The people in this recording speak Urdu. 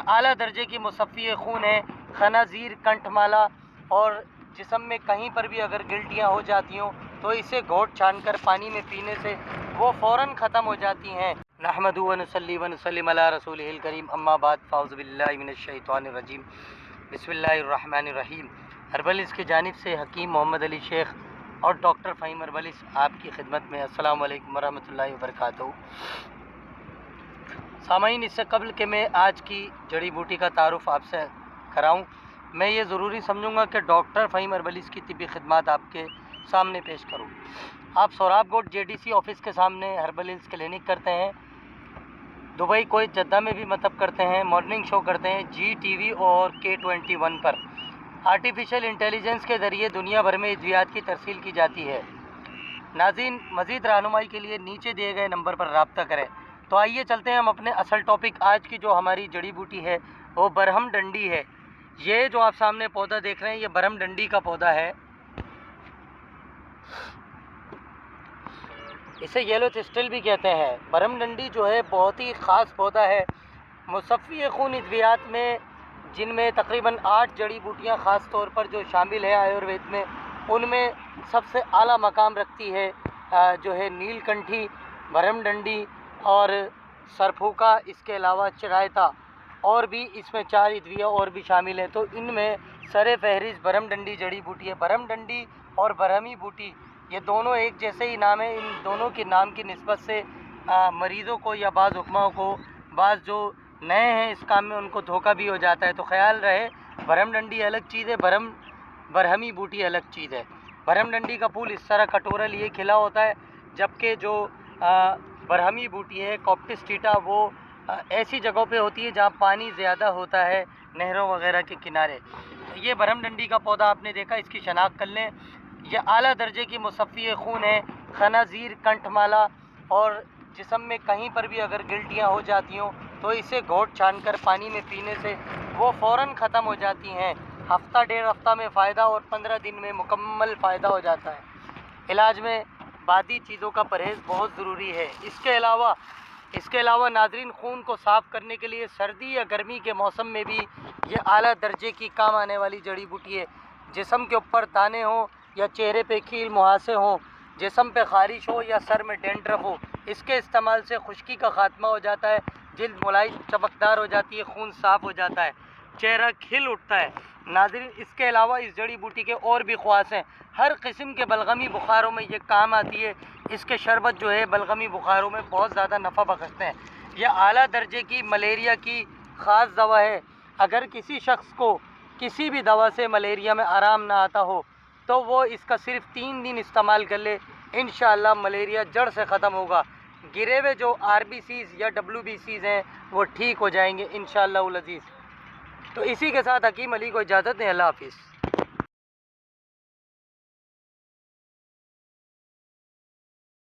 اعلیٰ درجے کی مصفی خون ہے، خنازیر کنٹھ مالا، اور جسم میں کہیں پر بھی اگر گلٹیاں ہو جاتی ہوں تو اسے گھونٹ چھان کر پانی میں پینے سے وہ فوراً ختم ہو جاتی ہیں۔ نحمدہ و نصلی و نسلم علی رسولہ الکریم، اما بعد، فاعوذ باللہ من الشیطان الرجیم، بسم اللہ الرحمن الرحیم۔ ہربلس کی جانب سے حکیم محمد علی شیخ اور ڈاکٹر فہیم ہربلس آپ کی خدمت میں۔ السلام علیکم ورحمۃ اللہ وبرکاتہ۔ سامعین، اس سے قبل کہ میں آج کی جڑی بوٹی کا تعارف آپ سے کراؤں، میں یہ ضروری سمجھوں گا کہ ڈاکٹر فہیم ہربلس کی طبی خدمات آپ کے سامنے پیش کروں۔ آپ سوراب گوٹ JDC آفس کے سامنے ہربلس کلینک کرتے ہیں، دبئی کویت جدہ میں بھی مطب کرتے ہیں، مارننگ شو کرتے ہیں GTV اور K21 پر۔ آرٹیفیشل انٹیلیجنس کے ذریعے دنیا بھر میں ادویات کی ترسیل کی جاتی ہے۔ ناظرین، مزید رہنمائی کے لیے نیچے دیے گئے نمبر پر رابطہ کریں۔ تو آئیے چلتے ہیں ہم اپنے اصل ٹاپک۔ آج کی جو ہماری جڑی بوٹی ہے وہ برہم ڈنڈی ہے۔ یہ جو آپ سامنے پودا دیکھ رہے ہیں یہ برہم ڈنڈی کا پودا ہے۔ اسے یلو تھسٹل بھی کہتے ہیں۔ برہم ڈنڈی جو ہے بہت ہی خاص پودا ہے۔ مصفی خون ادویات میں، جن میں تقریباً 8 جڑی بوٹیاں خاص طور پر جو شامل ہے آیوروید میں، ان میں سب سے اعلیٰ مقام رکھتی ہے جو ہے نیل کنٹھی، برہم ڈنڈی اور سرپھوکا، اس کے علاوہ چرائتا، اور بھی اس میں 4 ادویہ اور بھی شامل ہیں۔ تو ان میں سر فہرست برہم ڈنڈی جڑی بوٹی ہے۔ برہم ڈنڈی اور برہمی بوٹی یہ دونوں ایک جیسے ہی نام ہے۔ ان دونوں کے نام کی نسبت سے مریضوں کو یا بعض حکماؤں کو، بعض جو نئے ہیں اس کام میں، ان کو دھوکہ بھی ہو جاتا ہے۔ تو خیال رہے، برہم ڈنڈی الگ چیز ہے، برہمی بوٹی الگ چیز ہے۔ برہم ڈنڈی کا پھول اس طرح کٹورا لیے کھلا ہوتا ہے، جبکہ جو برہمی بوٹی ہے کاپٹس ٹیٹا، وہ ایسی جگہوں پہ ہوتی ہے جہاں پانی زیادہ ہوتا ہے، نہروں وغیرہ کے کنارے۔ یہ برہم ڈنڈی کا پودا آپ نے دیکھا، اس کی شناخت کر لیں۔ یہ اعلیٰ درجے کی مصفی خون ہے، خنازیر کنٹھ مالا، اور جسم میں کہیں پر بھی اگر گلٹیاں ہو جاتی ہوں تو اسے گھونٹ چھان کر پانی میں پینے سے وہ فوراً ختم ہو جاتی ہیں۔ ہفتہ 1.5 ہفتہ میں فائدہ اور 15 دن میں مکمل فائدہ ہو جاتا ہے۔ علاج میں بادی چیزوں کا پرہیز بہت ضروری ہے۔ اس کے علاوہ ناظرین، خون کو صاف کرنے کے لیے سردی یا گرمی کے موسم میں بھی یہ اعلیٰ درجے کی کام آنے والی جڑی بوٹی ہے۔ جسم کے اوپر دانے ہوں یا چہرے پہ کیل مہاسے ہوں، جسم پہ خارش ہو یا سر میں ڈینڈرف ہو، اس کے استعمال سے خشکی کا خاتمہ ہو جاتا ہے، جلد ملائم چمکدار ہو جاتی ہے، خون صاف ہو جاتا ہے، چہرہ کھل اٹھتا ہے۔ ناظرین، اس کے علاوہ اس جڑی بوٹی کے اور بھی خواص ہیں۔ ہر قسم کے بلغمی بخاروں میں یہ کام آتی ہے۔ اس کے شربت جو ہے بلغمی بخاروں میں بہت زیادہ نفع بخشتے ہیں۔ یہ اعلیٰ درجے کی ملیریا کی خاص دوا ہے۔ اگر کسی شخص کو کسی بھی دوا سے ملیریا میں آرام نہ آتا ہو تو وہ اس کا صرف 3 دن استعمال کر لے، انشاءاللہ ملیریا جڑ سے ختم ہوگا۔ گرے ہوئے جو RBCs یا WBCs ہیں وہ ٹھیک ہو جائیں گے انشاءاللہ العزیز۔ تو اسی کے ساتھ حکیم علی کو اجازت دیں۔ اللہ حافظ۔